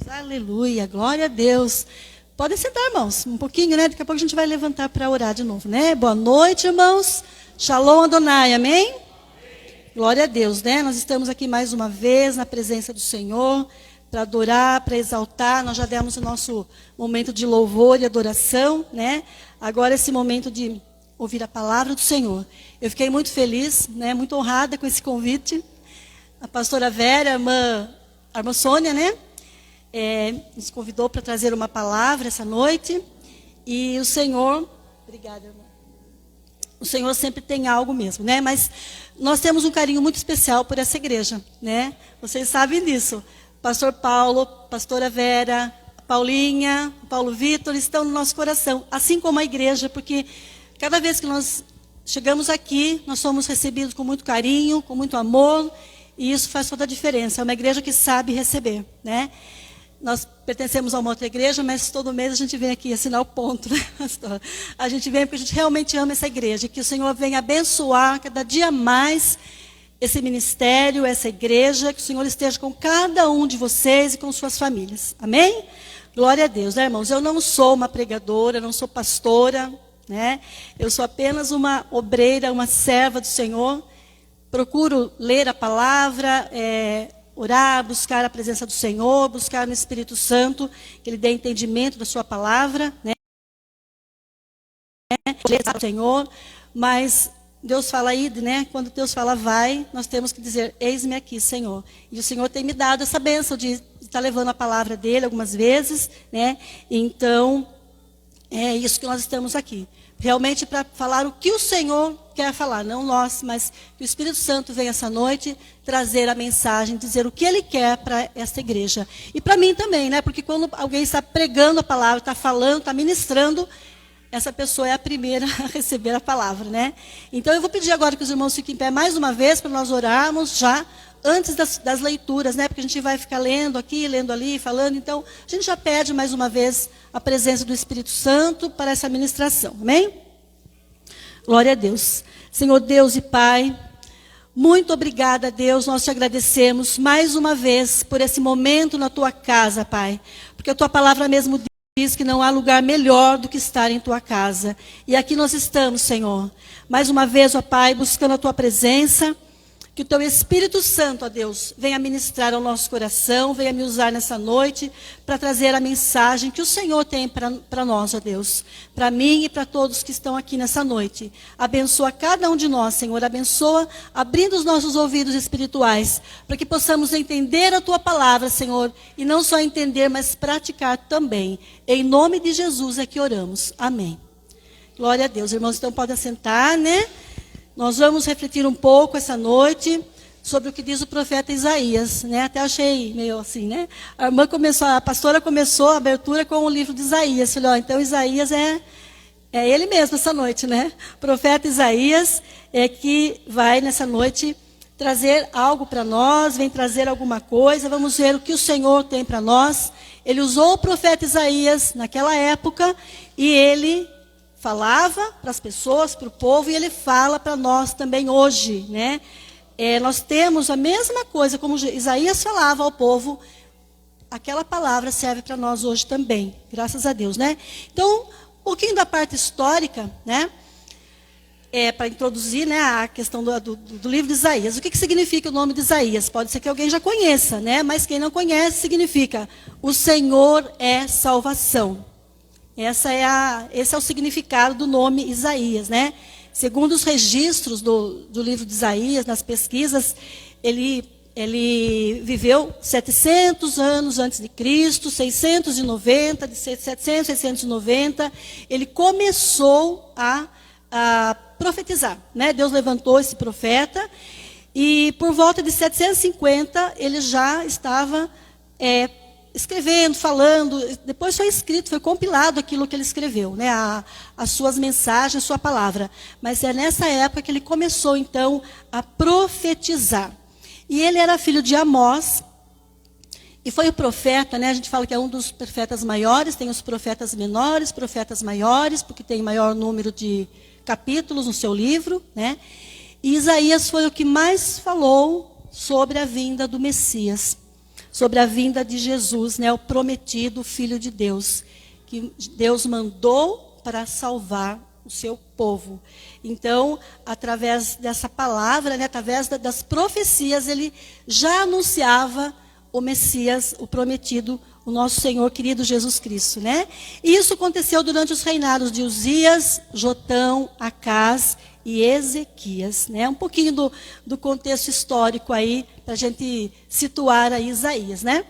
Aleluia, glória a Deus. Podem sentar, irmãos, um pouquinho, né? Daqui a pouco a gente vai levantar para orar de novo, né? Boa noite, irmãos. Shalom Adonai, amém? Glória a Deus, né? Nós estamos aqui mais uma vez na presença do Senhor para adorar, para exaltar. Nós já demos o nosso momento de louvor e adoração, né? Agora esse momento de ouvir a palavra do Senhor. Eu fiquei muito feliz, né? Muito honrada com esse convite. A pastora Vera, a irmã Sônia, né? Nos convidou para trazer uma palavra essa noite. E o Senhor... Obrigada, irmã. O Senhor sempre tem algo mesmo, né? Mas nós temos um carinho muito especial por essa igreja, né? Vocês sabem disso. Pastor Paulo, pastora Vera, Paulinha, Paulo Vitor estão no nosso coração. Assim como a igreja, porque cada vez que nós chegamos aqui, nós somos recebidos com muito carinho, com muito amor. E isso faz toda a diferença. É uma igreja que sabe receber, né? Nós pertencemos a uma outra igreja, mas todo mês a gente vem aqui assinar o ponto, né, pastor? A gente vem porque a gente realmente ama essa igreja. Que o Senhor venha abençoar cada dia mais esse ministério, essa igreja. Que o Senhor esteja com cada um de vocês e com suas famílias. Amém? Glória a Deus, né, irmãos? Eu não sou uma pregadora, não sou pastora, né? Eu sou apenas uma obreira, uma serva do Senhor. Procuro ler a palavra, orar, buscar a presença do Senhor, buscar no Espírito Santo, que Ele dê entendimento da sua palavra, né? O Senhor, mas Deus fala aí, né? Quando Deus fala vai, nós temos que dizer, eis-me aqui, Senhor. E o Senhor tem me dado essa bênção de estar levando a palavra dEle algumas vezes, né? Então, é isso que nós estamos aqui. Realmente para falar o que o Senhor quer falar, não nós, mas que o Espírito Santo venha essa noite trazer a mensagem, dizer o que Ele quer para esta igreja. E para mim também, né? Porque quando alguém está pregando a palavra, está falando, está ministrando, essa pessoa é a primeira a receber a palavra, né? Então eu vou pedir agora que os irmãos fiquem em pé mais uma vez para nós orarmos já antes das leituras, né? Porque a gente vai ficar lendo aqui, lendo ali, falando. Então a gente já pede mais uma vez a presença do Espírito Santo para essa ministração, amém? Glória a Deus. Senhor Deus e Pai, muito obrigada, Deus, nós te agradecemos mais uma vez por esse momento na tua casa, Pai. Porque a tua palavra mesmo diz que não há lugar melhor do que estar em tua casa. E aqui nós estamos, Senhor. Mais uma vez, ó Pai, buscando a tua presença. Que o teu Espírito Santo, ó Deus, venha ministrar ao nosso coração, venha me usar nessa noite para trazer a mensagem que o Senhor tem para nós, ó Deus. Para mim e para todos que estão aqui nessa noite. Abençoa cada um de nós, Senhor. Abençoa abrindo os nossos ouvidos espirituais, para que possamos entender a tua palavra, Senhor. E não só entender, mas praticar também. Em nome de Jesus é que oramos. Amém. Glória a Deus. Irmãos, então podem assentar, né? Nós vamos refletir um pouco essa noite sobre o que diz o profeta Isaías, né? Até achei meio assim, né? A pastora começou a abertura com o livro de Isaías. Falei, ó, então Isaías é ele mesmo essa noite, né? O profeta Isaías é que vai nessa noite trazer algo para nós, vem trazer alguma coisa. Vamos ver o que o Senhor tem para nós. Ele usou o profeta Isaías naquela época e ele falava para as pessoas, para o povo, e ele fala para nós também hoje, né? Nós temos a mesma coisa, como Isaías falava ao povo, aquela palavra serve para nós hoje também, graças a Deus, né? Então, um pouquinho da parte histórica, né? Para introduzir, né, a questão do livro de Isaías. O que significa o nome de Isaías? Pode ser que alguém já conheça, né? Mas quem não conhece, significa o Senhor é salvação. Esse é o significado do nome Isaías, né? Segundo os registros do livro de Isaías, nas pesquisas, ele viveu 700 anos antes de Cristo, 690, de 700 a 690, ele começou a profetizar, né? Deus levantou esse profeta e por volta de 750 ele já estava escrevendo, falando, depois foi escrito, foi compilado aquilo que ele escreveu, né? As suas mensagens, a sua palavra. Mas é nessa época que ele começou, então, a profetizar. E ele era filho de Amós, e foi o profeta, né? A gente fala que é um dos profetas maiores, tem os profetas menores, profetas maiores, porque tem maior número de capítulos no seu livro, né? E Isaías foi o que mais falou sobre a vinda do Messias. sobre a vinda de Jesus, né, o prometido Filho de Deus, que Deus mandou para salvar o seu povo. Então, através dessa palavra, né, através das profecias, ele já anunciava o Messias, o prometido, o nosso Senhor querido Jesus Cristo, né? E isso aconteceu durante os reinados de Uzias, Jotão, Acás e Ezequias, né? Um pouquinho do contexto histórico aí, para a gente situar aí Isaías, né?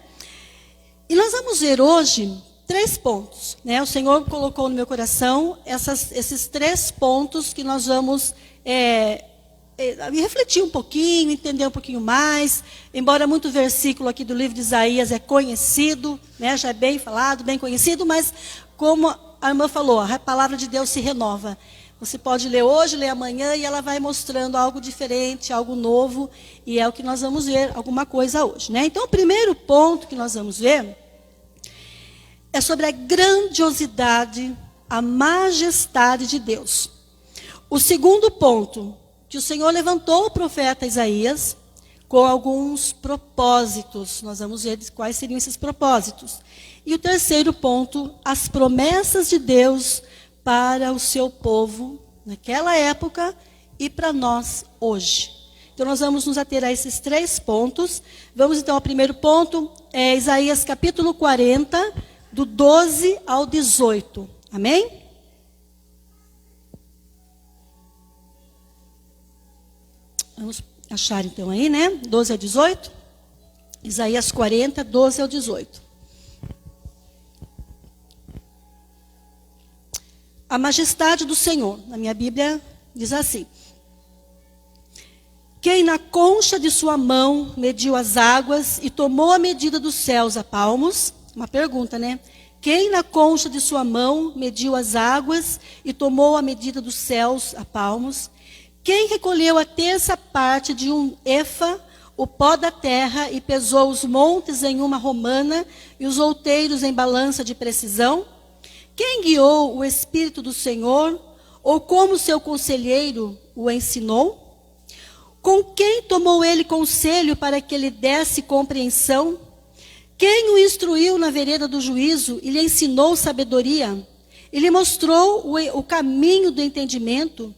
E nós vamos ver hoje 3 pontos, né? O Senhor colocou no meu coração esses 3 pontos que nós vamos refletir um pouquinho, entender um pouquinho mais, embora muito versículo aqui do livro de Isaías é conhecido, né? Já é bem falado, bem conhecido, mas como a irmã falou, a palavra de Deus se renova. Você pode ler hoje, ler amanhã, e ela vai mostrando algo diferente, algo novo, e é o que nós vamos ver, alguma coisa hoje, né? Então, o primeiro ponto que nós vamos ver é sobre a grandiosidade, a majestade de Deus. O segundo ponto, que o Senhor levantou o profeta Isaías com alguns propósitos. Nós vamos ver quais seriam esses propósitos. E o terceiro ponto, as promessas de Deus para o seu povo naquela época e para nós hoje. Então nós vamos nos ater a esses 3 pontos. Vamos então ao primeiro ponto, Isaías capítulo 40, do 12 ao 18. Amém? Vamos achar então aí, né? 12 ao 18. Isaías 40, 12 ao 18. A majestade do Senhor, na minha Bíblia diz assim: quem na concha de sua mão mediu as águas e tomou a medida dos céus a palmos? Uma pergunta, né? Quem na concha de sua mão mediu as águas e tomou a medida dos céus a palmos? Quem recolheu a terça parte de um efa, o pó da terra, e pesou os montes em uma romana e os outeiros em balança de precisão? Quem guiou o Espírito do Senhor, ou como seu conselheiro o ensinou? Com quem tomou ele conselho para que lhe desse compreensão? Quem o instruiu na vereda do juízo e lhe ensinou sabedoria? E lhe mostrou o caminho do entendimento?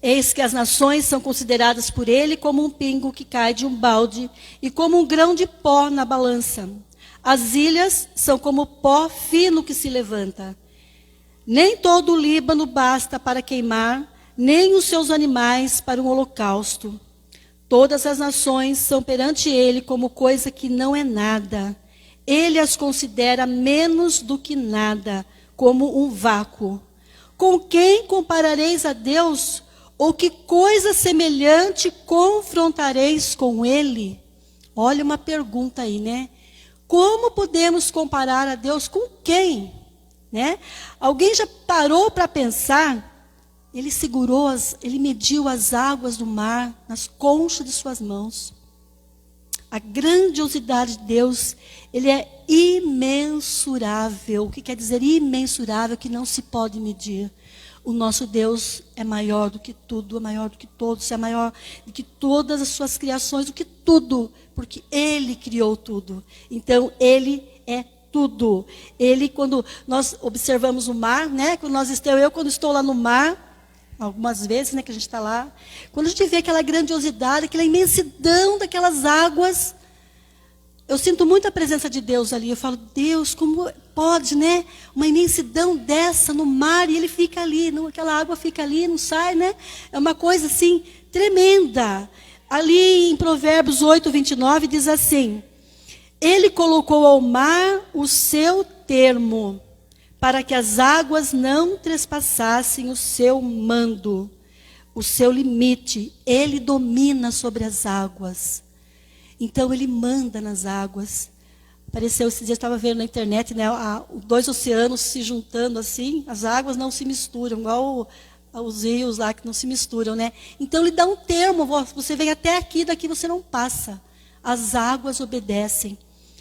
Eis que as nações são consideradas por ele como um pingo que cai de um balde e como um grão de pó na balança. As ilhas são como pó fino que se levanta. Nem todo o Líbano basta para queimar, nem os seus animais para um holocausto. Todas as nações são perante ele como coisa que não é nada. Ele as considera menos do que nada, como um vácuo. Com quem comparareis a Deus? Ou que coisa semelhante confrontareis com ele? Olha uma pergunta aí, né? Como podemos comparar a Deus com quem? Né? Alguém já parou para pensar? Ele ele mediu as águas do mar nas conchas de suas mãos. A grandiosidade de Deus, ele é imensurável. O que quer dizer imensurável? Que não se pode medir. O nosso Deus é maior do que tudo, é maior do que todos, é maior do que todas as suas criações, do que tudo, porque Ele criou tudo. Então, Ele é tudo. Ele, quando nós observamos o mar, né? Quando quando estou lá no mar, algumas vezes, né, que a gente está lá, quando a gente vê aquela grandiosidade, aquela imensidão daquelas águas, eu sinto muito a presença de Deus ali. Eu falo, Deus, como pode, né? Uma imensidão dessa no mar e ele fica ali, aquela água fica ali, não sai, né? É uma coisa assim, tremenda. Ali em Provérbios 8, 29 diz assim: ele colocou ao mar o seu termo, para que as águas não trespassassem o seu mando, o seu limite. Ele domina sobre as águas. Então, ele manda nas águas. Apareceu esses dias, eu estava vendo na internet, né, 2 oceanos se juntando assim, as águas não se misturam, igual os rios lá que não se misturam, né? Então, ele dá um termo, você vem até aqui, daqui você não passa. As águas obedecem.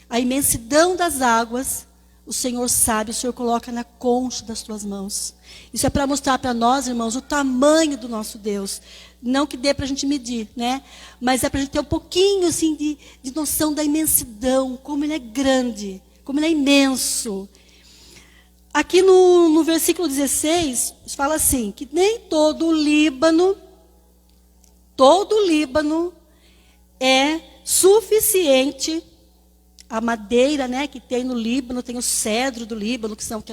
A imensidão das águas O Senhor sabe, o Senhor coloca na concha das tuas mãos. Isso é para mostrar para nós, irmãos, o tamanho do nosso Deus. Não que dê para a gente medir, né? Mas é para a gente ter um pouquinho assim, de noção da imensidão, como Ele é grande, como Ele é imenso. Aqui no versículo 16, fala assim, que nem todo o Líbano é suficiente. A madeira, né, que tem no Líbano, tem o cedro do Líbano, que são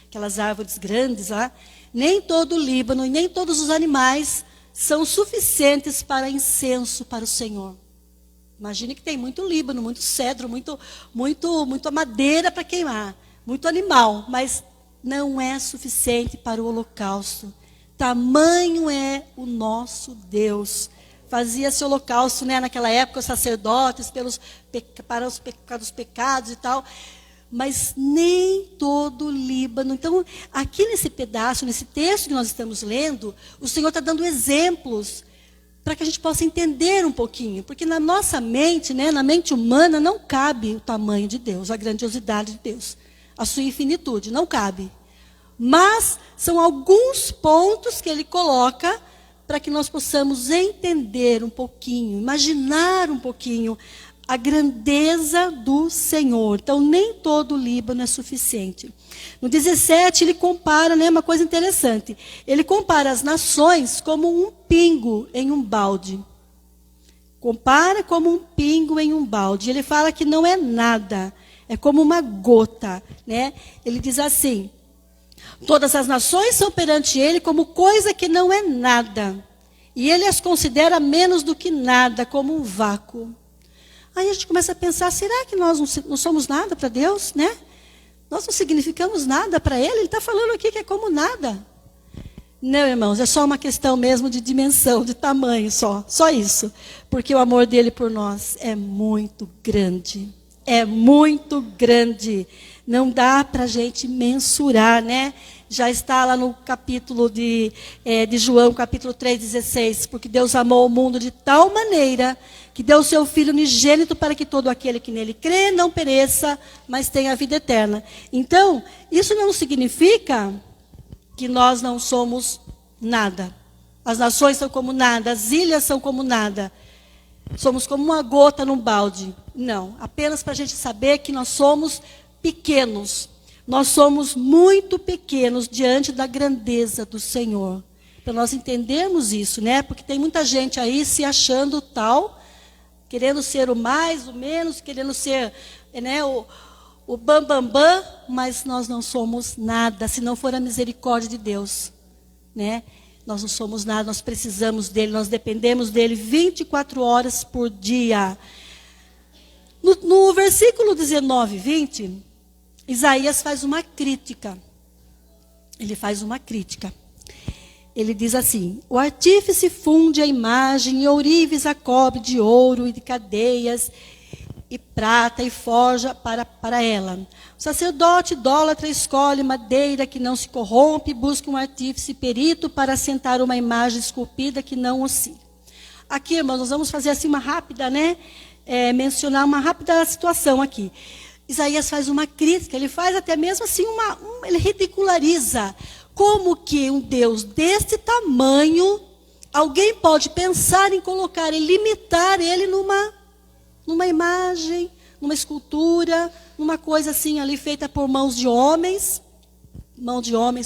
aquelas árvores grandes lá. Nem todo o Líbano e nem todos os animais são suficientes para incenso para o Senhor. Imagine que tem muito Líbano, muito cedro, muita madeira para queimar, muito animal, mas não é suficiente para o holocausto. Tamanho é o nosso Deus. Fazia-se holocausto, né, naquela época, os sacerdotes, para os pecados e tal. Mas nem todo o Líbano. Então, aqui nesse pedaço, nesse texto que nós estamos lendo, o Senhor está dando exemplos para que a gente possa entender um pouquinho. Porque na nossa mente, né, na mente humana, não cabe o tamanho de Deus, a grandiosidade de Deus, a sua infinitude, não cabe. Mas são alguns pontos que Ele coloca para que nós possamos entender um pouquinho, imaginar um pouquinho a grandeza do Senhor. Então, nem todo o Líbano é suficiente. No 17, ele compara, né, uma coisa interessante. Ele compara as nações como um pingo em um balde. Compara como um pingo em um balde. Ele fala que não é nada, é como uma gota, né? Ele diz assim: todas as nações são perante ele como coisa que não é nada. E ele as considera menos do que nada, como um vácuo. Aí a gente começa a pensar, será que nós não somos nada para Deus, né? Nós não significamos nada para Ele? Ele está falando aqui que é como nada. Não, irmãos, é só uma questão mesmo de dimensão, de tamanho só. Só isso. Porque o amor dele por nós é muito grande. É muito grande. Não dá para a gente mensurar, né? Já está lá no capítulo de João, capítulo 3,16. Porque Deus amou o mundo de tal maneira que deu o seu Filho unigênito para que todo aquele que nele crê não pereça, mas tenha a vida eterna. Então, isso não significa que nós não somos nada. As nações são como nada, as ilhas são como nada. Somos como uma gota num balde. Não, apenas para a gente saber que nós somos pequenos. Nós somos muito pequenos diante da grandeza do Senhor. Para nós entendermos isso, né? Porque tem muita gente aí se achando tal, querendo ser o mais, o menos, querendo ser, né, o bam, bam, bam, mas nós não somos nada, se não for a misericórdia de Deus, né? Nós não somos nada, nós precisamos dele, nós dependemos dele 24 horas por dia. No versículo 19 e 20, Isaías faz uma crítica. Ele faz uma crítica. Ele diz assim: o artífice funde a imagem e ourives a cobre de ouro e de cadeias e prata e forja para ela. O sacerdote idólatra escolhe madeira que não se corrompe e busca um artífice perito para assentar uma imagem esculpida que não oscila. Aqui, irmãos, nós vamos fazer assim uma rápida, né? Mencionar uma rápida situação aqui. Isaías faz uma crítica, ele faz até mesmo assim ele ridiculariza. Como que um Deus deste tamanho, alguém pode pensar em colocar e limitar ele numa imagem, numa escultura, numa coisa assim ali feita por mãos de homens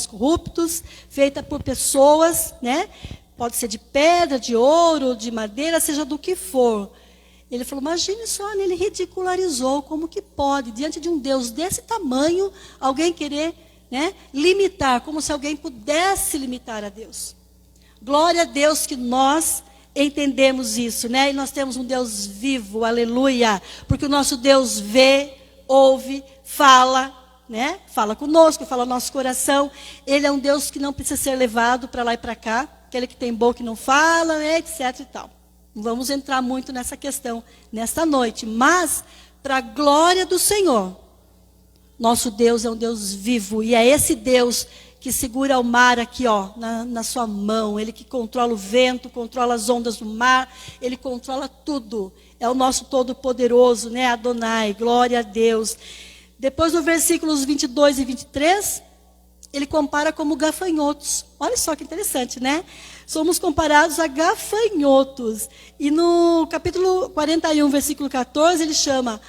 corruptos, feita por pessoas, né? Pode ser de pedra, de ouro, de madeira, seja do que for. Ele falou, imagine só, ele ridicularizou, como que pode, diante de um Deus desse tamanho, alguém querer, né, limitar, como se alguém pudesse limitar a Deus. Glória a Deus que nós entendemos isso, né? E nós temos um Deus vivo, aleluia, porque o nosso Deus vê, ouve, fala, né? Fala conosco, fala no nosso coração. Ele é um Deus que não precisa ser levado para lá e para cá, aquele que tem boca e não fala, né? Etc e tal. Não vamos entrar muito nessa questão nesta noite, mas para a glória do Senhor, nosso Deus é um Deus vivo, e é esse Deus que segura o mar aqui, ó, na sua mão. Ele que controla o vento, controla as ondas do mar, ele controla tudo. É o nosso Todo-Poderoso, né? Adonai, glória a Deus. Depois, no versículos 22 e 23, ele compara como gafanhotos. Olha só que interessante, né? Somos comparados a gafanhotos. E no capítulo 41, versículo 14, ele chama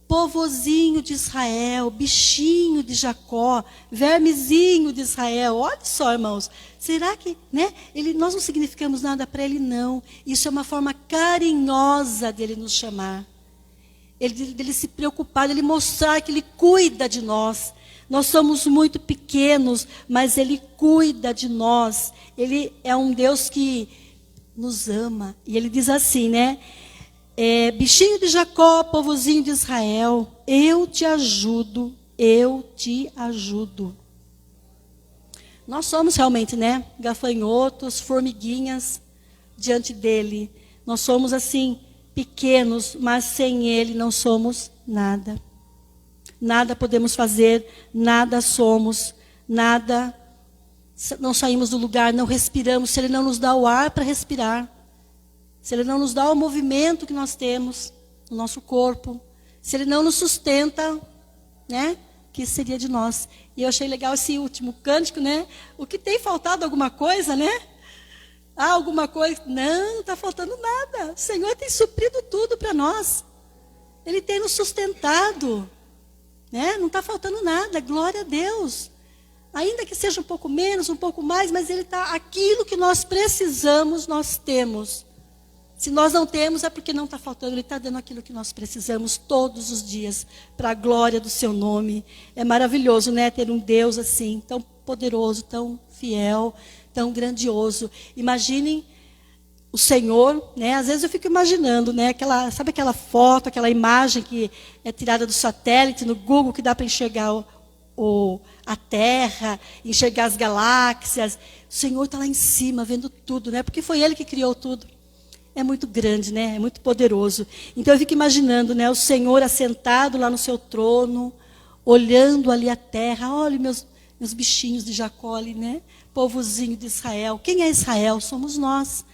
povozinho de Israel, bichinho de Jacó, vermezinho de Israel. Olha só, irmãos. Será que, né? Nós não significamos nada para ele, não. Isso é uma forma carinhosa dele nos chamar. Dele se preocupar, dele mostrar que ele cuida de nós. Nós somos muito pequenos, mas ele cuida de nós. Ele é um Deus que nos ama. E ele diz assim, né? Bichinho de Jacó, povozinho de Israel, eu te ajudo, eu te ajudo. Nós somos realmente, né? Gafanhotos, formiguinhas diante dele. Nós somos assim, pequenos, mas sem ele não somos nada. Nada podemos fazer, nada somos, nada, não saímos do lugar, não respiramos, se ele não nos dá o ar para respirar. Se ele não nos dá o movimento que nós temos no nosso corpo, se ele não nos sustenta, né? Que seria de nós. E eu achei legal esse último cântico, né? O que tem faltado alguma coisa, né? Alguma coisa? Não está faltando nada. O Senhor tem suprido tudo para nós. Ele tem nos sustentado, né? Não está faltando nada. Glória a Deus. Ainda que seja um pouco menos, um pouco mais, mas Ele está. Aquilo que nós precisamos, nós temos. Se nós não temos, é porque não está faltando. Ele está dando aquilo que nós precisamos todos os dias, para a glória do seu nome. É maravilhoso, né? Ter um Deus assim, tão poderoso, tão fiel, tão grandioso. Imaginem o Senhor, né? Às vezes eu fico imaginando, né? Sabe aquela foto, aquela imagem que é tirada do satélite, no Google, que dá para enxergar a Terra, enxergar as galáxias. O Senhor está lá em cima, vendo tudo, né? Porque foi Ele que criou tudo. É muito grande, né? É muito poderoso. Então eu fico imaginando, né? O Senhor assentado lá no seu trono, olhando ali a terra. Olha meus bichinhos de Jacó ali, né? Povozinho de Israel. Quem é Israel? Somos nós.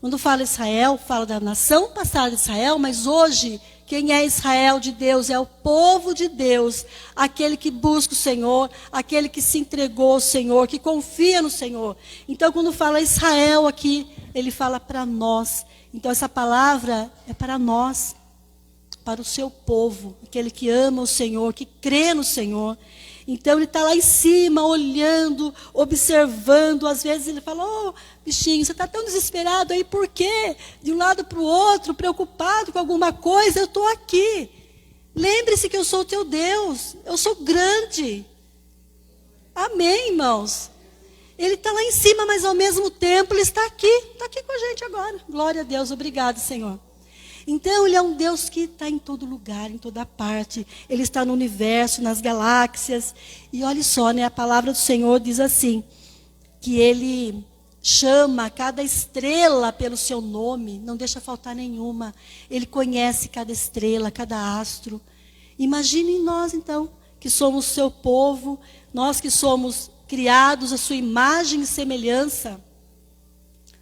Quando fala Israel, fala da nação passada de Israel, mas hoje, quem é Israel de Deus? É o povo de Deus. Aquele que busca o Senhor, aquele que se entregou ao Senhor, que confia no Senhor. Então quando fala Israel aqui, ele fala para nós. Então essa palavra é para nós, para o seu povo, aquele que ama o Senhor, que crê no Senhor. Então ele está lá em cima, olhando, observando. Às vezes ele fala, bichinho, você está tão desesperado aí, por quê? De um lado para o outro, preocupado com alguma coisa, eu estou aqui. Lembre-se que eu sou o teu Deus, eu sou grande. Amém, irmãos? Ele está lá em cima, mas ao mesmo tempo ele está aqui com a gente agora. Glória a Deus, obrigado, Senhor. Então ele é um Deus que está em todo lugar, em toda parte. Ele está no universo, nas galáxias. E olha só, né, a palavra do Senhor diz assim, que Ele chama cada estrela pelo seu nome, não deixa faltar nenhuma. Ele conhece cada estrela, cada astro. Imaginem nós, então, que somos seu povo, nós que somos criados à sua imagem e semelhança.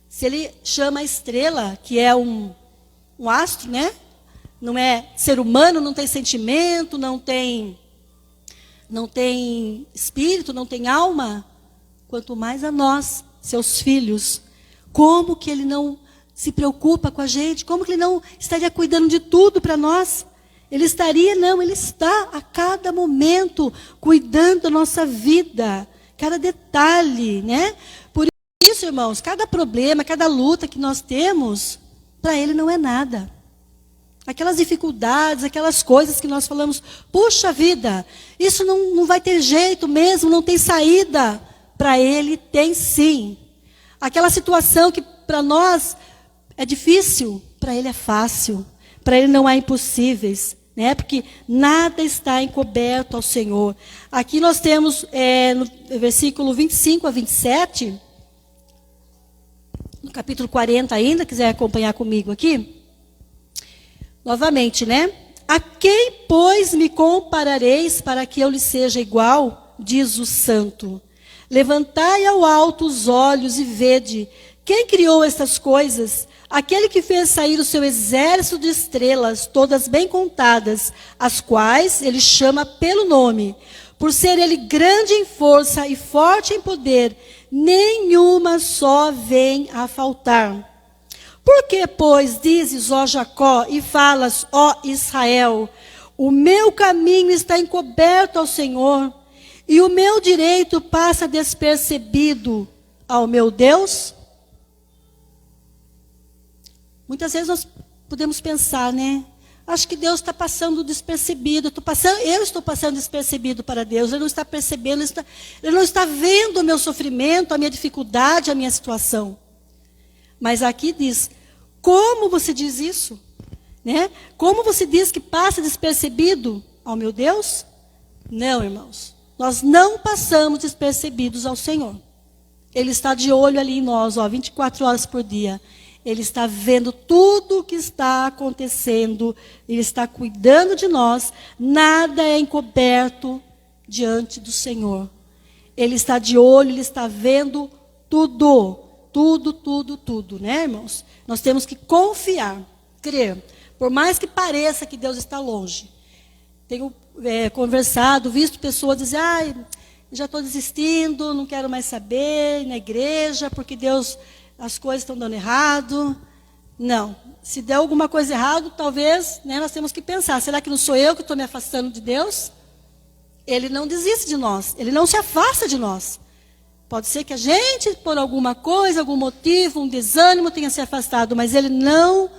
Se Ele chama a estrela, que é um astro, né? Não é ser humano, não tem sentimento, não tem espírito, não tem alma. Quanto mais a nós, seus filhos. Como que Ele não se preocupa com a gente? Como que Ele não estaria cuidando de tudo para nós? Ele estaria, não, Ele está a cada momento cuidando da nossa vida. Cada detalhe, né? Por isso, irmãos, cada problema, cada luta que nós temos, para Ele não é nada. Aquelas dificuldades, aquelas coisas que nós falamos, puxa vida, isso não vai ter jeito mesmo, não tem saída. Para Ele tem sim. Aquela situação que para nós é difícil, para Ele é fácil. Para Ele não há impossíveis. Né? Porque nada está encoberto ao Senhor. Aqui nós temos no versículo 25 a 27, no capítulo 40 ainda, quiser acompanhar comigo aqui. Novamente, né? A quem, pois, me comparareis para que eu lhe seja igual? Diz o santo. Levantai ao alto os olhos e vede. Quem criou estas coisas? aquele que fez sair o seu exército de estrelas, todas bem contadas, as quais ele chama pelo nome, por ser ele grande em força e forte em poder, nenhuma só vem a faltar. Por que, pois, dizes, ó Jacó, e falas, ó Israel, o meu caminho está encoberto ao Senhor, e o meu direito passa despercebido ao meu Deus? Muitas vezes nós podemos pensar, né? Acho que Deus está passando despercebido. Eu estou passando despercebido para Deus. Ele não está percebendo, ele não está vendo o meu sofrimento, a minha dificuldade, a minha situação. Mas aqui diz, como você diz isso? Né? Como você diz que passa despercebido ao meu Deus? Não, irmãos. Nós não passamos despercebidos ao Senhor. Ele está de olho ali em nós, 24 horas por dia. Ele está vendo tudo o que está acontecendo. Ele está cuidando de nós. Nada é encoberto diante do Senhor. Ele está de olho, ele está vendo tudo. Tudo, né, irmãos? Nós temos que confiar, crer. Por mais que pareça que Deus está longe. Tenho conversado, visto pessoas dizer, já estou desistindo, não quero mais saber na igreja, porque Deus, as coisas estão dando errado. Não, se der alguma coisa errada, talvez, né, nós temos que pensar, será que não sou eu que estou me afastando de Deus? Ele não desiste de nós, ele não se afasta de nós. Pode ser que a gente, por alguma coisa, algum motivo, um desânimo, tenha se afastado, mas ele não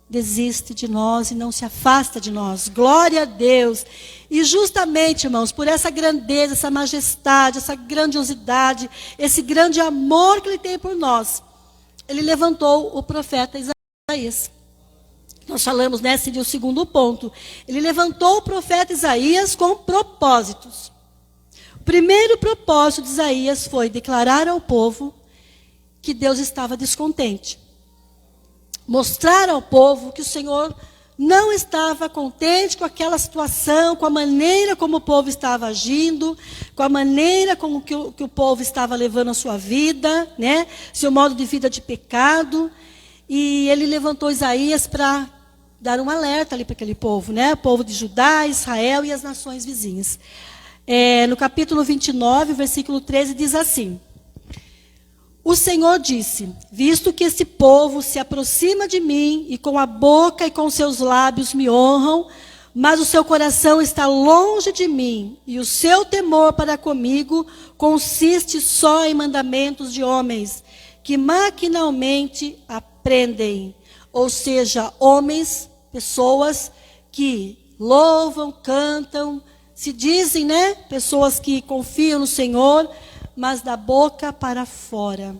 desiste de nós e não se afasta de nós. Glória a Deus. E justamente, irmãos, por essa grandeza, essa majestade, essa grandiosidade, esse grande amor que ele tem por nós, ele levantou o profeta Isaías. Nós falamos, né, seria o segundo ponto. Ele levantou o profeta Isaías com propósitos. O primeiro propósito de Isaías foi declarar ao povo que Deus estava descontente. Mostrar ao povo que o Senhor não estava contente com aquela situação, com a maneira como o povo estava agindo, com a maneira como que o povo estava levando a sua vida, né? Seu modo de vida de pecado. E ele levantou Isaías para dar um alerta ali para aquele povo, né? O povo de Judá, Israel e as nações vizinhas. No capítulo 29, versículo 13, diz assim: o Senhor disse, visto que esse povo se aproxima de mim, e com a boca e com seus lábios me honram, mas o seu coração está longe de mim, e o seu temor para comigo consiste só em mandamentos de homens, que maquinalmente aprendem. Ou seja, homens, pessoas que louvam, cantam, se dizem, né, pessoas que confiam no Senhor, mas da boca para fora.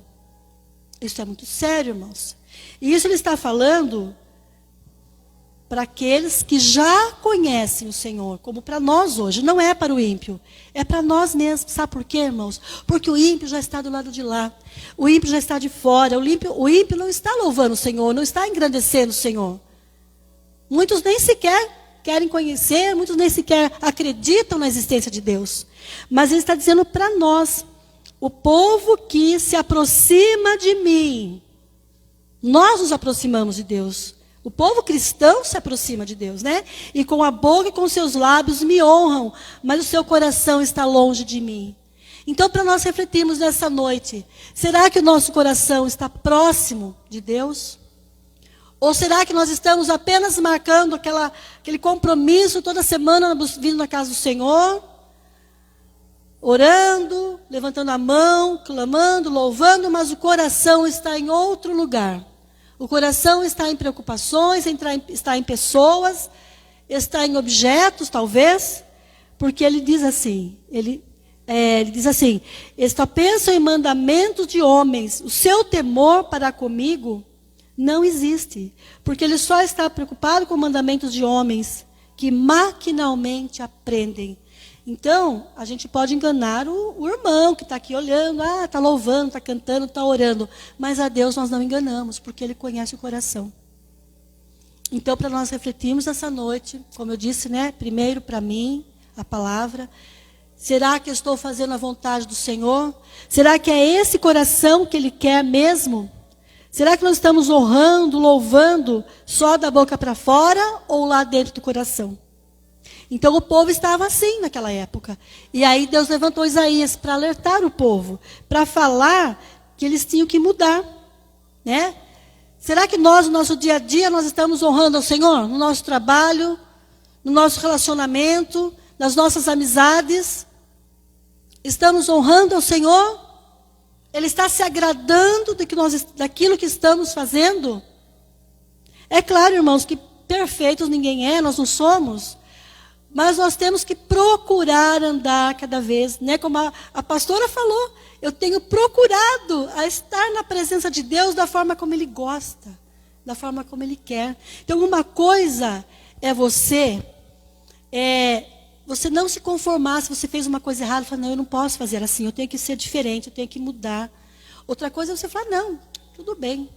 Isso é muito sério, irmãos. E isso ele está falando para aqueles que já conhecem o Senhor, como para nós hoje. Não é para o ímpio, é para nós mesmos. Sabe por quê, irmãos? Porque o ímpio já está do lado de lá. O ímpio já está de fora. O ímpio não está louvando o Senhor, não está engrandecendo o Senhor. Muitos nem sequer querem conhecer, muitos nem sequer acreditam na existência de Deus. Mas ele está dizendo para nós, o povo que se aproxima de mim, nós nos aproximamos de Deus. O povo cristão se aproxima de Deus, né? E com a boca e com seus lábios me honram, mas o seu coração está longe de mim. Então, para nós refletirmos nessa noite, será que o nosso coração está próximo de Deus? Ou será que nós estamos apenas marcando aquele compromisso toda semana, vindo na casa do Senhor, orando, levantando a mão, clamando, louvando, mas o coração está em outro lugar. O coração está em preocupações, está em pessoas, está em objetos, talvez, porque ele diz assim, ele diz assim, está pensando em mandamentos de homens, o seu temor para comigo não existe, porque ele só está preocupado com mandamentos de homens que maquinalmente aprendem. Então, a gente pode enganar o irmão que está aqui olhando, está louvando, está cantando, está orando, mas a Deus nós não enganamos, porque Ele conhece o coração. Então, para nós refletirmos essa noite, como eu disse, né, primeiro para mim, a palavra, será que eu estou fazendo a vontade do Senhor? Será que é esse coração que Ele quer mesmo? Será que nós estamos honrando, louvando só da boca para fora ou lá dentro do coração? Então o povo estava assim naquela época. E aí Deus levantou Isaías para alertar o povo, para falar que eles tinham que mudar, né? Será que nós, no nosso dia a dia, nós estamos honrando ao Senhor? No nosso trabalho, no nosso relacionamento, nas nossas amizades? Estamos honrando ao Senhor? Ele está se agradando daquilo que estamos fazendo? É claro, irmãos, que perfeitos ninguém é, nós não somos. Mas nós temos que procurar andar cada vez, né? Como a pastora falou, eu tenho procurado a estar na presença de Deus da forma como Ele gosta, da forma como Ele quer. Então, uma coisa é você não se conformar se você fez uma coisa errada, falar, não, eu não posso fazer assim, eu tenho que ser diferente, eu tenho que mudar. Outra coisa é você falar, não, tudo bem,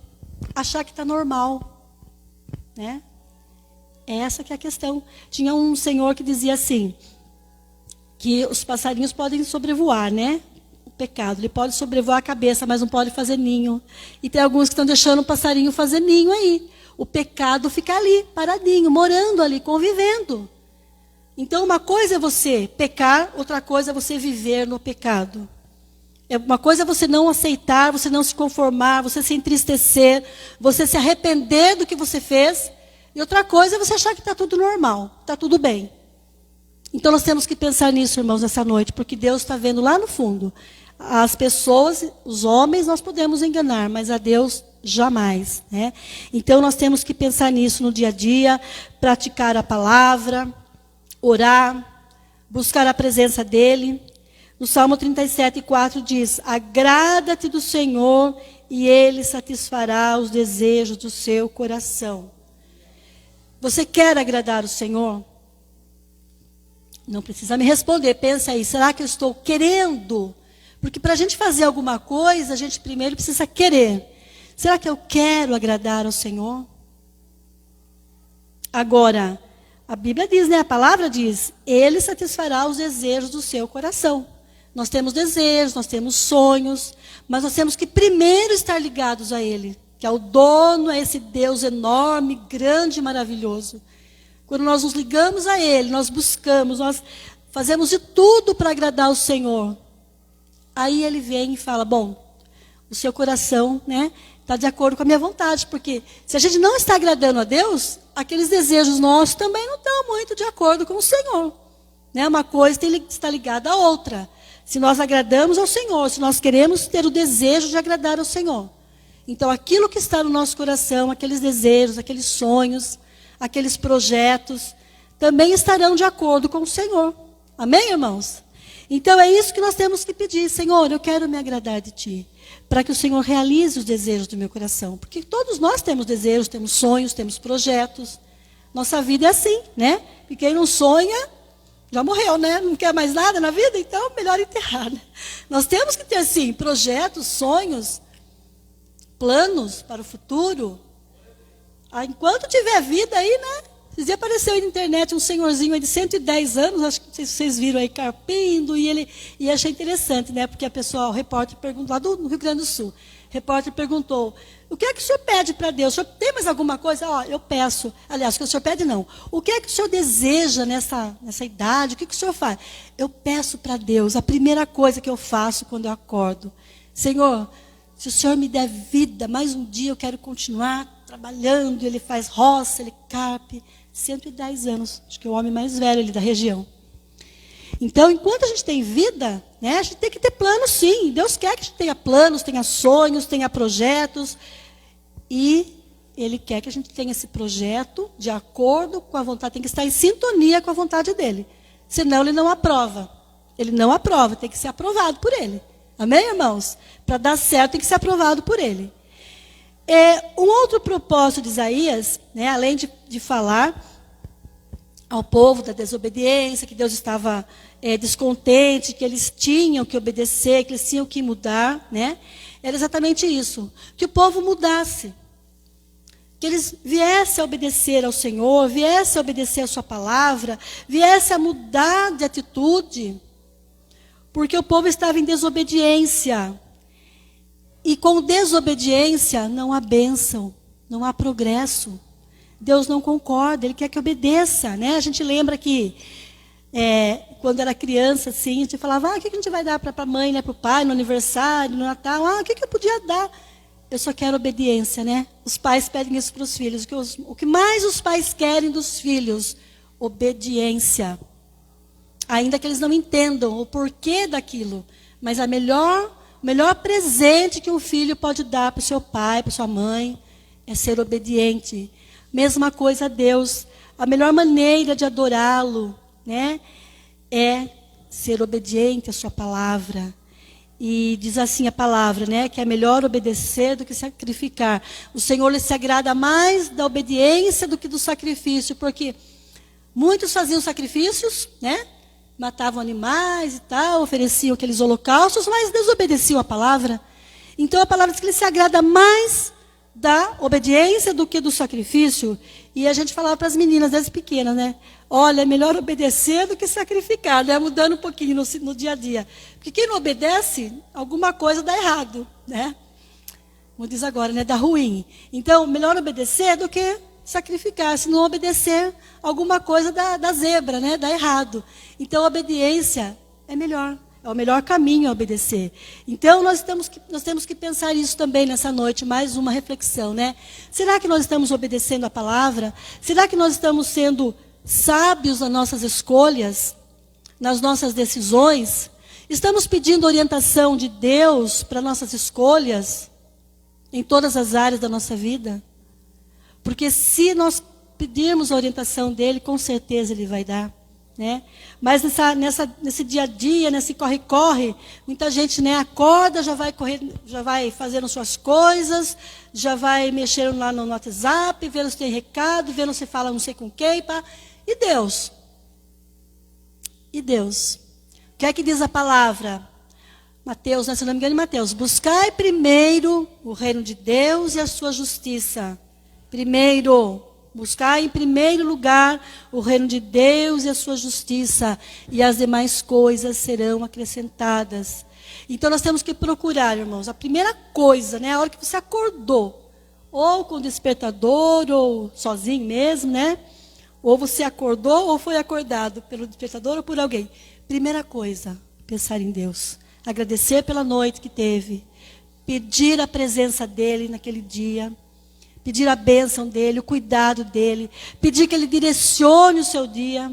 achar que está normal, né? Essa que é a questão. Tinha um senhor que dizia assim, que os passarinhos podem sobrevoar, né? O pecado, ele pode sobrevoar a cabeça, mas não pode fazer ninho. E tem alguns que estão deixando o passarinho fazer ninho aí. O pecado fica ali, paradinho, morando ali, convivendo. Então, uma coisa é você pecar, outra coisa é você viver no pecado. Uma coisa é você não aceitar, você não se conformar, você se entristecer, você se arrepender do que você fez. E outra coisa é você achar que está tudo normal, está tudo bem. Então nós temos que pensar nisso, irmãos, nessa noite, porque Deus está vendo lá no fundo. As pessoas, os homens, nós podemos enganar, mas a Deus jamais, né? Então nós temos que pensar nisso no dia a dia, praticar a palavra, orar, buscar a presença dEle. No Salmo 37:4 diz, agrada-te do Senhor e Ele satisfará os desejos do seu coração. Você quer agradar o Senhor? Não precisa me responder. Pensa aí, será que eu estou querendo? Porque para a gente fazer alguma coisa, a gente primeiro precisa querer. Será que eu quero agradar ao Senhor? Agora, a Bíblia diz, né? A palavra diz, Ele satisfará os desejos do seu coração. Nós temos desejos, nós temos sonhos, mas nós temos que primeiro estar ligados a Ele. Que é o dono, é esse Deus enorme, grande e maravilhoso. Quando nós nos ligamos a Ele, nós buscamos, nós fazemos de tudo para agradar o Senhor. Aí Ele vem e fala, bom, o seu coração, né, está de acordo com a minha vontade. Porque se a gente não está agradando a Deus, aqueles desejos nossos também não estão muito de acordo com o Senhor. Né? Uma coisa está ligada à outra. Se nós agradamos ao Senhor, se nós queremos ter o desejo de agradar ao Senhor. Então, aquilo que está no nosso coração, aqueles desejos, aqueles sonhos, aqueles projetos, também estarão de acordo com o Senhor. Amém, irmãos? Então, é isso que nós temos que pedir. Senhor, eu quero me agradar de Ti, para que o Senhor realize os desejos do meu coração. Porque todos nós temos desejos, temos sonhos, temos projetos. Nossa vida é assim, né? E quem não sonha, já morreu, né? Não quer mais nada na vida, então melhor enterrar, né? Nós temos que ter, sim, projetos, sonhos, planos para o futuro. Enquanto tiver vida aí, né? Esses dias apareceu aí na internet um senhorzinho aí de 110 anos, acho que vocês viram aí, carpindo, e achei interessante, né? Porque o repórter perguntou, lá do Rio Grande do Sul, o repórter perguntou, o que é que o senhor pede para Deus? O senhor tem mais alguma coisa? Eu peço. Aliás, o que o senhor pede não. O que é que o senhor deseja nessa idade? O que o senhor faz? Eu peço para Deus, a primeira coisa que eu faço quando eu acordo, Senhor, se o Senhor me der vida, mais um dia eu quero continuar trabalhando. Ele faz roça, ele carpe, 110 anos, acho que é o homem mais velho ali da região. Então, enquanto a gente tem vida, né, a gente tem que ter planos, sim. Deus quer que a gente tenha planos, tenha sonhos, tenha projetos. E Ele quer que a gente tenha esse projeto de acordo com a vontade, tem que estar em sintonia com a vontade dEle. Senão Ele não aprova. Ele não aprova, tem que ser aprovado por Ele. Amém, irmãos? Para dar certo, tem que ser aprovado por Ele. Um outro propósito de Isaías, né, além de falar ao povo da desobediência, que Deus estava descontente, que eles tinham que obedecer, que eles tinham que mudar, né, era exatamente isso. Que o povo mudasse. Que eles viessem a obedecer ao Senhor, viessem a obedecer a sua palavra, viessem a mudar de atitude. Porque o povo estava em desobediência. E com desobediência não há bênção, não há progresso. Deus não concorda, Ele quer que obedeça, né? A gente lembra que quando era criança, assim, a gente falava, o que a gente vai dar para a mãe, né, para o pai, no aniversário, no Natal? O que eu podia dar? Eu só quero obediência, né? Os pais pedem isso para os filhos. O que mais os pais querem dos filhos? Obediência. Ainda que eles não entendam o porquê daquilo. Mas o melhor presente que um filho pode dar para o seu pai, para sua mãe, é ser obediente. Mesma coisa a Deus. A melhor maneira de adorá-lo, né, é ser obediente à sua palavra. E diz assim a palavra, né, que é melhor obedecer do que sacrificar. O Senhor ele se agrada mais da obediência do que do sacrifício, porque muitos faziam sacrifícios, né, matavam animais e tal, ofereciam aqueles holocaustos, mas desobedeciam a palavra. Então a palavra diz que ele se agrada mais da obediência do que do sacrifício. E a gente falava para as meninas desde pequenas, né? Olha, é melhor obedecer do que sacrificar, né? Mudando um pouquinho no dia a dia. Porque quem não obedece, alguma coisa dá errado, né? Como diz agora, né? Dá ruim. Então, melhor obedecer do que sacrificar. Se não obedecer, alguma coisa dá zebra, né? Dá errado. Então, a obediência é melhor. É o melhor caminho a obedecer. Então, nós temos que pensar isso também nessa noite, mais uma reflexão, né? Será que nós estamos obedecendo a palavra? Será que nós estamos sendo sábios nas nossas escolhas, nas nossas decisões? Estamos pedindo orientação de Deus para nossas escolhas, em todas as áreas da nossa vida? Porque se nós pedirmos a orientação dEle, com certeza Ele vai dar. Né? Mas nesse dia a dia, nesse corre-corre, muita gente, né, acorda, já vai correr, já vai fazendo suas coisas, já vai mexendo lá no WhatsApp, vendo se tem recado, vendo se fala não sei com quem. Pá. E Deus? E Deus? O que é que diz a palavra? Mateus, né, se não me engano, Mateus. Buscai primeiro o reino de Deus e a sua justiça. Primeiro. Buscar em primeiro lugar o reino de Deus e a sua justiça, e as demais coisas serão acrescentadas. Então nós temos que procurar, irmãos, a primeira coisa, né, a hora que você acordou, ou com o despertador, ou sozinho mesmo, né? Ou você acordou, ou foi acordado pelo despertador ou por alguém. Primeira coisa, pensar em Deus. Agradecer pela noite que teve. Pedir a presença dEle naquele dia. Pedir a bênção dEle, o cuidado dEle. Pedir que Ele direcione o seu dia.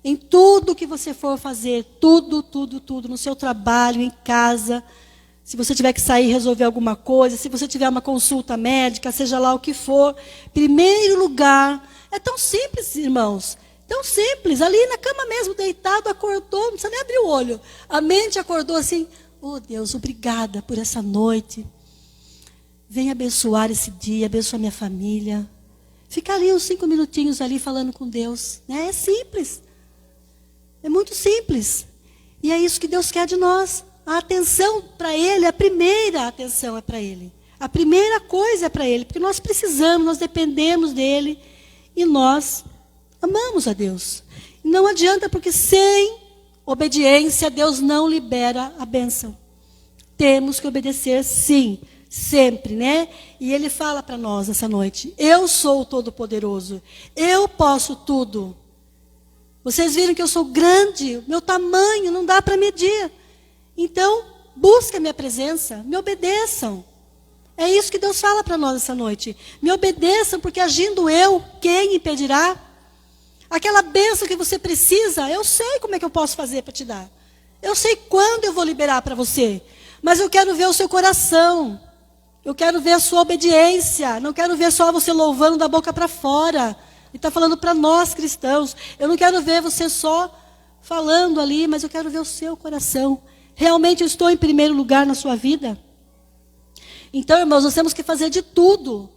Em tudo que você for fazer. Tudo, tudo, tudo. No seu trabalho, em casa. Se você tiver que sair e resolver alguma coisa. Se você tiver uma consulta médica, seja lá o que for. Primeiro lugar. É tão simples, irmãos. Tão simples. Ali na cama mesmo, deitado, acordou. Não precisa nem abrir o olho. A mente acordou assim. Oh Deus, obrigada por essa noite. Venha abençoar esse dia, abençoar minha família. Ficar ali uns 5 minutinhos ali falando com Deus. Né? É simples. É muito simples. E é isso que Deus quer de nós. A atenção para Ele, a primeira atenção é para Ele. A primeira coisa é para Ele. Porque nós precisamos, nós dependemos dEle. E nós amamos a Deus. Não adianta, porque sem obediência, Deus não libera a bênção. Temos que obedecer, sim. Sempre, né? E Ele fala para nós essa noite. Eu sou o Todo-Poderoso. Eu posso tudo. Vocês viram que eu sou grande. Meu tamanho não dá para medir. Então, busquem a minha presença. Me obedeçam. É isso que Deus fala para nós essa noite. Me obedeçam, porque agindo eu, quem impedirá? Aquela bênção que você precisa, eu sei como é que eu posso fazer para te dar. Eu sei quando eu vou liberar para você. Mas eu quero ver o seu coração. Eu quero ver a sua obediência. Não quero ver só você louvando da boca para fora. Ele está falando para nós cristãos. Eu não quero ver você só falando ali, mas eu quero ver o seu coração. Realmente eu estou em primeiro lugar na sua vida? Então, irmãos, nós temos que fazer de tudo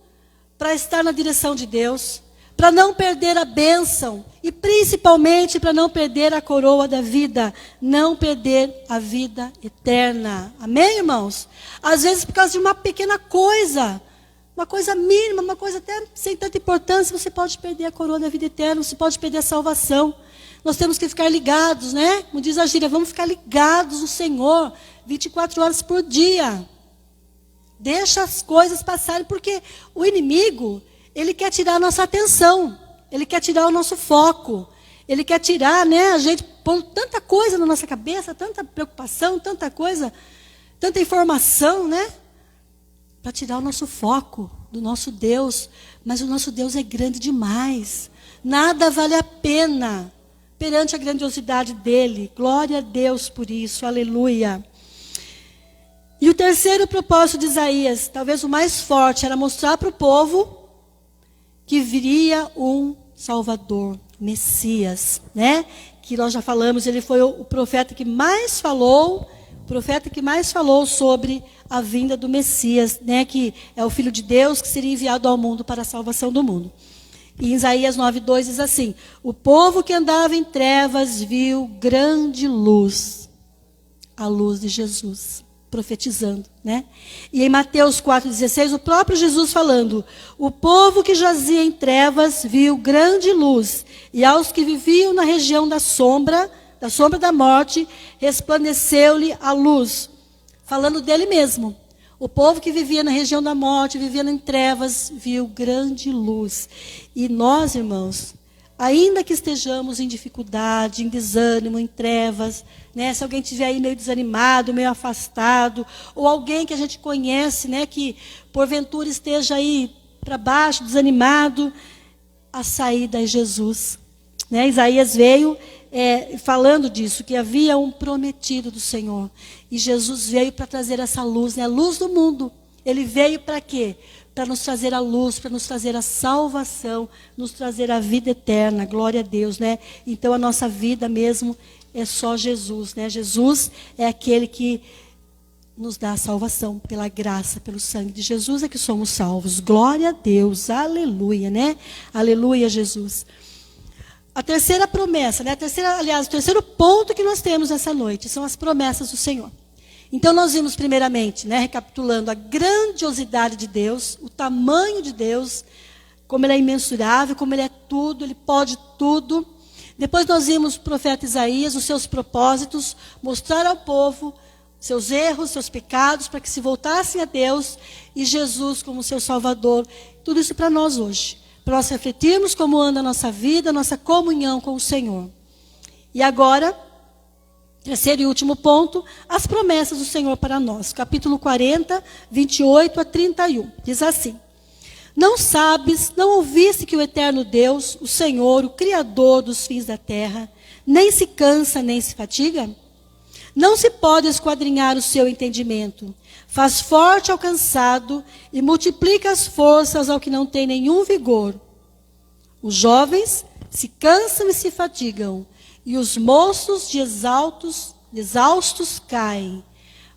para estar na direção de Deus, para não perder a bênção e principalmente para não perder a coroa da vida, não perder a vida eterna. Amém, irmãos? Às vezes por causa de uma pequena coisa, uma coisa mínima, uma coisa até sem tanta importância, você pode perder a coroa da vida eterna, você pode perder a salvação. Nós temos que ficar ligados, né? Como diz a gíria, vamos ficar ligados no Senhor 24 horas por dia. Deixa as coisas passarem, porque o inimigo, ele quer tirar a nossa atenção, ele quer tirar o nosso foco, ele quer tirar, né, a gente põe tanta coisa na nossa cabeça, tanta preocupação, tanta coisa, tanta informação, né, para tirar o nosso foco do nosso Deus. Mas o nosso Deus é grande demais, nada vale a pena perante a grandiosidade dele. Glória a Deus por isso, aleluia. E o terceiro propósito de Isaías, talvez o mais forte, era mostrar para o povo que viria um Salvador, Messias, né? Que nós já falamos, ele foi o profeta que mais falou, sobre a vinda do Messias, né? Que é o Filho de Deus que seria enviado ao mundo para a salvação do mundo. E em Isaías 9:2 diz assim: o povo que andava em trevas viu grande luz, a luz de Jesus, profetizando, né? E em Mateus 4:16, o próprio Jesus falando: o povo que jazia em trevas viu grande luz, e aos que viviam na região da sombra da morte, resplandeceu-lhe a luz. Falando dele mesmo. O povo que vivia na região da morte, vivia em trevas, viu grande luz. E nós, irmãos, ainda que estejamos em dificuldade, em desânimo, em trevas, né? Se alguém estiver aí meio desanimado, meio afastado, ou alguém que a gente conhece, né, que porventura esteja aí para baixo, desanimado, a saída é Jesus. Né? Isaías veio falando disso, que havia um prometido do Senhor. E Jesus veio para trazer essa luz, né? A luz do mundo. Ele veio para quê? Para nos trazer a luz, para nos trazer a salvação, nos trazer a vida eterna. Glória a Deus, né? Então a nossa vida mesmo é só Jesus, né? Jesus é aquele que nos dá a salvação pela graça, pelo sangue de Jesus é que somos salvos. Glória a Deus, aleluia, né? Aleluia, Jesus. A terceira promessa, né? O terceiro ponto que nós temos essa noite são as promessas do Senhor. Então nós vimos primeiramente, né, recapitulando, a grandiosidade de Deus, o tamanho de Deus, como Ele é imensurável, como Ele é tudo, Ele pode tudo. Depois nós vimos o profeta Isaías, os seus propósitos, mostrar ao povo seus erros, seus pecados, para que se voltassem a Deus, e Jesus como seu Salvador. Tudo isso para nós hoje. Para nós refletirmos como anda a nossa vida, a nossa comunhão com o Senhor. E agora, terceiro e último ponto, as promessas do Senhor para nós. Capítulo 40, 28 a 31. Diz assim: não sabes, não ouviste que o eterno Deus, o Senhor, o Criador dos fins da terra, nem se cansa, nem se fatiga? Não se pode esquadrinhar o seu entendimento. Faz forte ao cansado e multiplica as forças ao que não tem nenhum vigor. Os jovens se cansam e se fatigam, e os moços de exaustos caem.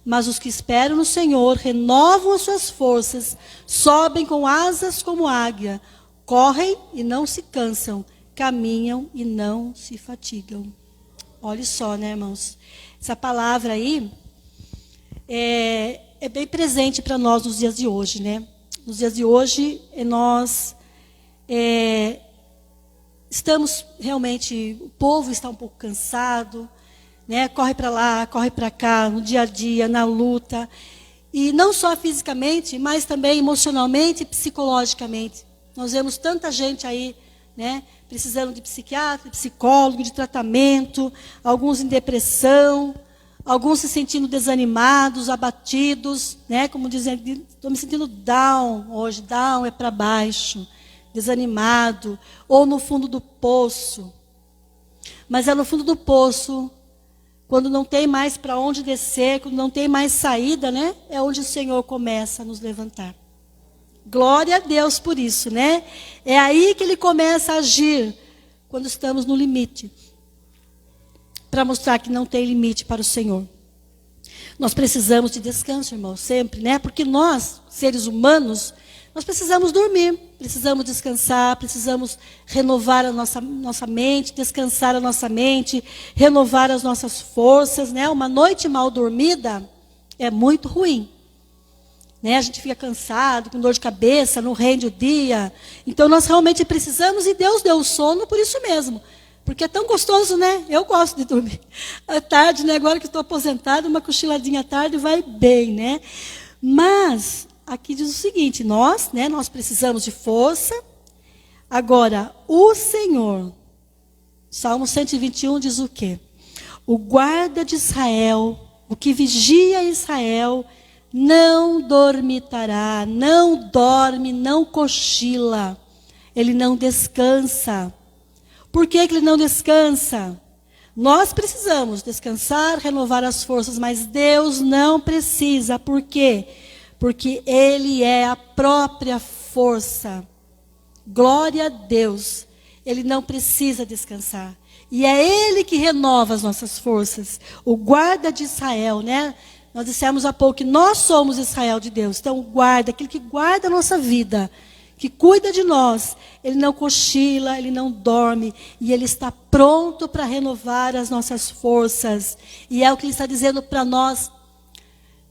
Mas os que esperam no Senhor renovam as suas forças, sobem com asas como águia, correm e não se cansam, caminham e não se fatigam. Olha só, né, irmãos? Essa palavra aí é bem presente para nós nos dias de hoje, né? Nos dias de hoje, nós estamos realmente, o povo está um pouco cansado, né? Corre para lá, corre para cá, no dia a dia, na luta. E não só fisicamente, mas também emocionalmente e psicologicamente. Nós vemos tanta gente aí, né, precisando de psiquiatra, de psicólogo, de tratamento, alguns em depressão, alguns se sentindo desanimados, abatidos, né, como dizendo, estou me sentindo down hoje, down é para baixo, desanimado, ou no fundo do poço. Mas é no fundo do poço, quando não tem mais para onde descer, quando não tem mais saída, né, é onde o Senhor começa a nos levantar. Glória a Deus por isso, né? É aí que Ele começa a agir, quando estamos no limite. Para mostrar que não tem limite para o Senhor. Nós precisamos de descanso, irmão, sempre, né? Porque nós, seres humanos, nós precisamos dormir, precisamos descansar, precisamos renovar a nossa mente, descansar a nossa mente, renovar as nossas forças, né? Uma noite mal dormida é muito ruim. Né? A gente fica cansado, com dor de cabeça, não rende o dia. Então nós realmente precisamos, e Deus deu o sono por isso mesmo. Porque é tão gostoso, né? Eu gosto de dormir à tarde, né? Agora que estou aposentada, uma cochiladinha à tarde vai bem, né? Mas aqui diz o seguinte, nós precisamos de força. Agora, o Senhor, Salmo 121 diz o quê? O guarda de Israel, o que vigia Israel, não dormitará, não dorme, não cochila. Ele não descansa. Por que ele não descansa? Nós precisamos descansar, renovar as forças, mas Deus não precisa. Por quê? Porque Ele é a própria força. Glória a Deus. Ele não precisa descansar. E é Ele que renova as nossas forças. O guarda de Israel, né? Nós dissemos há pouco que nós somos Israel de Deus. Então, o guarda, aquele que guarda a nossa vida, que cuida de nós, ele não cochila, ele não dorme, e ele está pronto para renovar as nossas forças. E é o que ele está dizendo para nós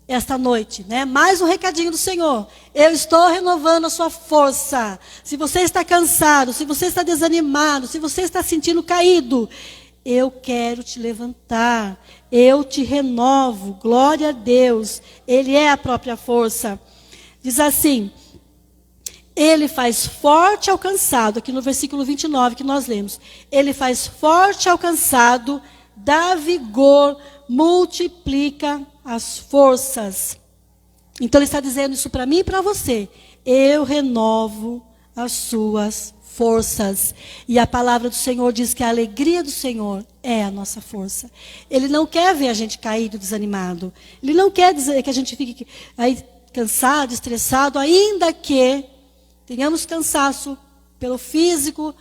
esta noite, né? Mais um recadinho do Senhor. Eu estou renovando a sua força. Se você está cansado, se você está desanimado, se você está sentindo caído, eu quero te levantar. Eu te renovo. Glória a Deus. Ele é a própria força. Diz assim: Ele faz forte ao cansado, aqui no versículo 29 que nós lemos. Ele faz forte ao cansado, dá vigor, multiplica as forças. Então ele está dizendo isso para mim e para você. Eu renovo as suas forças. E a palavra do Senhor diz que a alegria do Senhor é a nossa força. Ele não quer ver a gente caído, desanimado. Ele não quer dizer que a gente fique aí cansado, estressado, ainda que tenhamos cansaço pelo físico,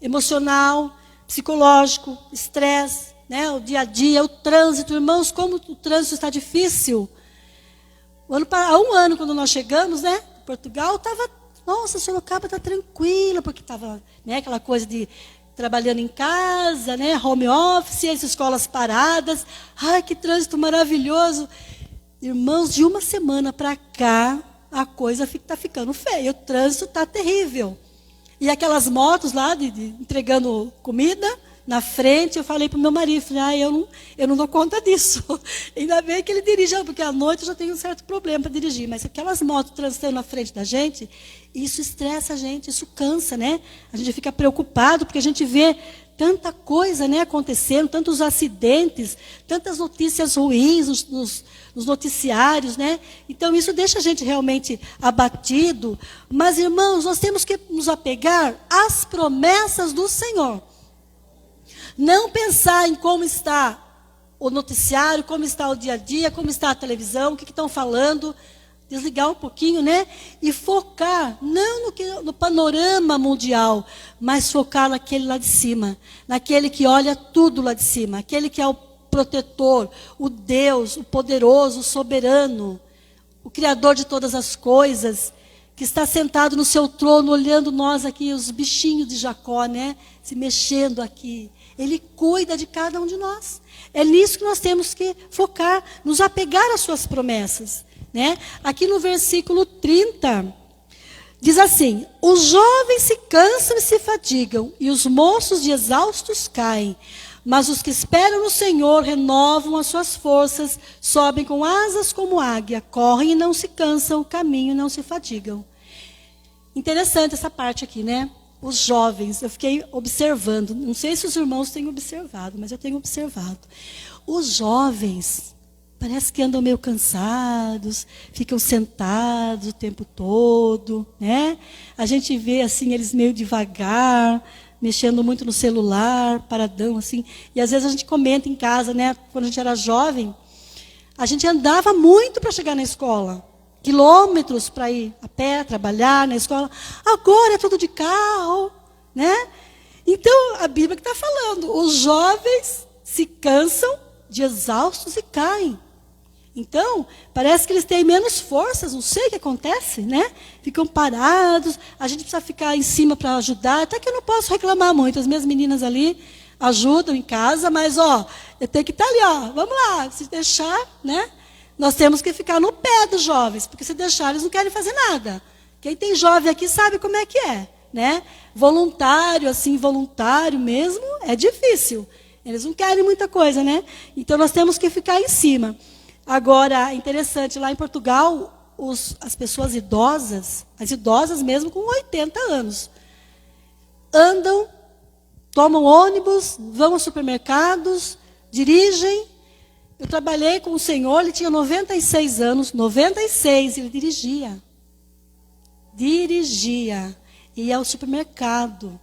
emocional, psicológico, estresse, né? O dia a dia, o trânsito. Irmãos, como o trânsito está difícil. Há um ano, quando nós chegamos, né? Portugal, estava, nossa, Sorocaba está tranquila, porque estava, né, aquela coisa de trabalhando em casa, né? Home office, as escolas paradas. Ai, que trânsito maravilhoso. Irmãos, de uma semana para cá, a coisa está ficando feia. O trânsito está terrível. E aquelas motos lá, entregando comida na frente, eu falei para o meu marido, falei, eu não dou conta disso. Ainda bem que ele dirige, porque à noite eu já tenho um certo problema para dirigir. Mas aquelas motos transitando na frente da gente, isso estressa a gente, isso cansa, né? A gente fica preocupado, porque a gente vê tanta coisa, né, acontecendo, tantos acidentes, tantas notícias ruins nos noticiários, né? Então isso deixa a gente realmente abatido. Mas, irmãos, nós temos que nos apegar às promessas do Senhor. Não pensar em como está o noticiário, como está o dia a dia, como está a televisão, o que estão falando. Desligar um pouquinho, né? E focar, não no panorama mundial, mas focar naquele lá de cima. Naquele que olha tudo lá de cima. Aquele que é o protetor, o Deus, o poderoso, o soberano, o Criador de todas as coisas, que está sentado no seu trono, olhando nós aqui, os bichinhos de Jacó, né? Se mexendo aqui. Ele cuida de cada um de nós. É nisso que nós temos que focar, nos apegar às suas promessas. Né? Aqui no versículo 30, diz assim: os jovens se cansam e se fadigam, e os moços de exaustos caem. Mas os que esperam no Senhor renovam as suas forças, sobem com asas como águia, correm e não se cansam, caminham e não se fadigam. Interessante essa parte aqui, né? Os jovens, eu fiquei observando, não sei se os irmãos têm observado, mas eu tenho observado. Os jovens parece que andam meio cansados, ficam sentados o tempo todo, né? A gente vê assim eles meio devagar, mexendo muito no celular, paradão assim. E às vezes a gente comenta em casa, né? Quando a gente era jovem, a gente andava muito para chegar na escola, quilômetros para ir a pé, trabalhar na escola. Agora é tudo de carro, né? Então a Bíblia que está falando, os jovens se cansam de exaustos e caem. Então, parece que eles têm menos forças, não sei o que acontece, né? Ficam parados, a gente precisa ficar em cima para ajudar, até que eu não posso reclamar muito, as minhas meninas ali ajudam em casa, mas, eu tenho que estar ali, vamos lá, se deixar, né? Nós temos que ficar no pé dos jovens, porque se deixar, eles não querem fazer nada. Quem tem jovem aqui sabe como é que é, né? Voluntário, assim, voluntário mesmo, é difícil. Eles não querem muita coisa, né? Então, nós temos que ficar em cima. Agora, interessante, lá em Portugal, as pessoas idosas, as idosas mesmo com 80 anos, andam, tomam ônibus, vão aos supermercados, dirigem. Eu trabalhei com o senhor, ele tinha 96 anos, 96, ele dirigia. Ia ao supermercado.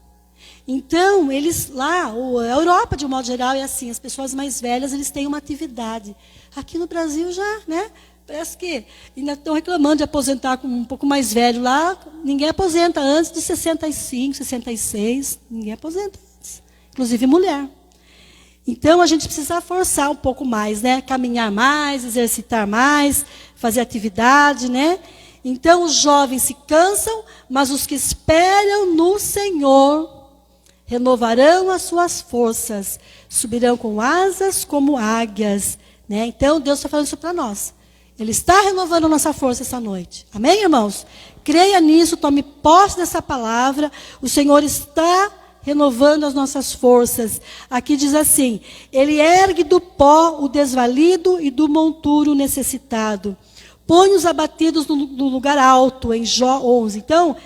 Então, eles lá, a Europa, de um modo geral, é assim, as pessoas mais velhas, eles têm uma atividade. Aqui no Brasil já, né? Parece que ainda estão reclamando de aposentar com um pouco mais velho lá. Ninguém aposenta antes de 65, 66. Ninguém aposenta antes. Inclusive mulher. Então, a gente precisa forçar um pouco mais, né? Caminhar mais, exercitar mais, fazer atividade, né? Então, os jovens se cansam, mas os que esperam no Senhor renovarão as suas forças, subirão com asas como águias, né? Então, Deus está falando isso para nós. Ele está renovando a nossa força essa noite. Amém, irmãos? Creia nisso, tome posse dessa palavra. O Senhor está renovando as nossas forças. Aqui diz assim: Ele ergue do pó o desvalido e do monturo o necessitado. Põe os abatidos no lugar alto, em Jó 11. Então,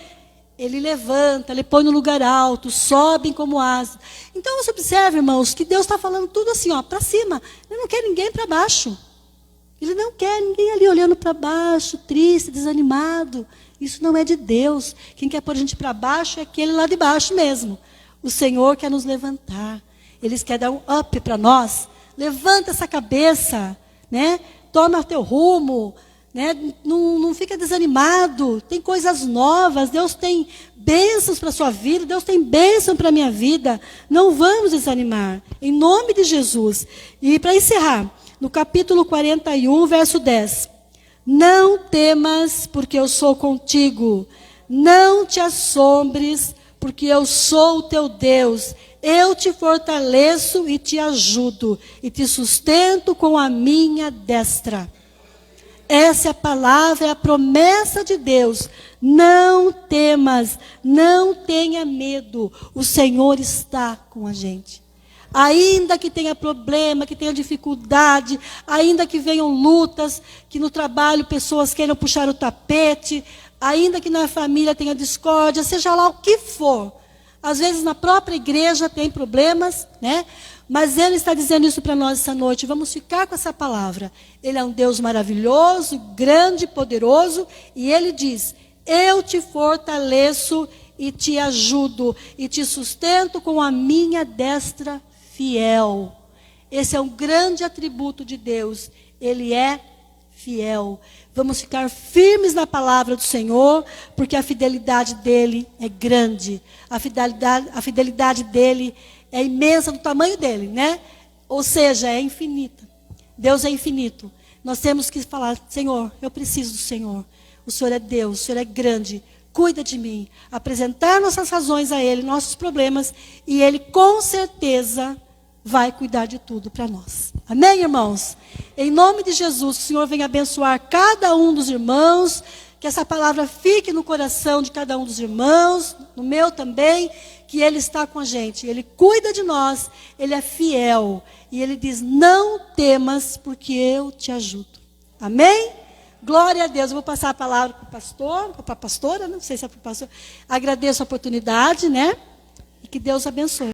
ele levanta, ele põe no lugar alto, sobem como asas. Então, você observa, irmãos, que Deus está falando tudo assim, ó, para cima. Ele não quer ninguém para baixo. Ele não quer ninguém ali olhando para baixo, triste, desanimado. Isso não é de Deus. Quem quer pôr a gente para baixo é aquele lá de baixo mesmo. O Senhor quer nos levantar. Ele quer dar um up para nós. Levanta essa cabeça, né? Toma o teu rumo, né? Não fica desanimado. Tem coisas novas. Deus tem bênçãos para a sua vida. Deus tem bênção para a minha vida. Não vamos desanimar. Em nome de Jesus. E para encerrar, no capítulo 41, verso 10. Não temas, porque eu sou contigo. Não te assombres, porque eu sou o teu Deus. Eu te fortaleço e te ajudo, e te sustento com a minha destra. Essa é a palavra, é a promessa de Deus. Não temas, não tenha medo. O Senhor está com a gente. Ainda que tenha problema, que tenha dificuldade, ainda que venham lutas, que no trabalho pessoas queiram puxar o tapete, ainda que na família tenha discórdia, seja lá o que for. Às vezes na própria igreja tem problemas, né? Mas Ele está dizendo isso para nós essa noite. Vamos ficar com essa palavra. Ele é um Deus maravilhoso, grande, poderoso, e Ele diz: eu te fortaleço e te ajudo, e te sustento com a minha destra fiel. Esse é um grande atributo de Deus. Ele é fiel. Vamos ficar firmes na palavra do Senhor, porque a fidelidade dele é grande. A fidelidade dele é imensa, do tamanho dele, né? Ou seja, é infinita. Deus é infinito. Nós temos que falar: Senhor, eu preciso do Senhor. O Senhor é Deus, o Senhor é grande. Cuida de mim. Apresentar nossas razões a Ele, nossos problemas, e Ele com certeza vai cuidar de tudo para nós. Amém, irmãos? Em nome de Jesus, que o Senhor venha abençoar cada um dos irmãos, que essa palavra fique no coração de cada um dos irmãos, no meu também, que Ele está com a gente. Ele cuida de nós, Ele é fiel. E Ele diz: não temas, porque eu te ajudo. Amém? Glória a Deus. Eu vou passar a palavra para o pastor, para a pastora, não sei se é para o pastor. Agradeço a oportunidade, né? E que Deus abençoe.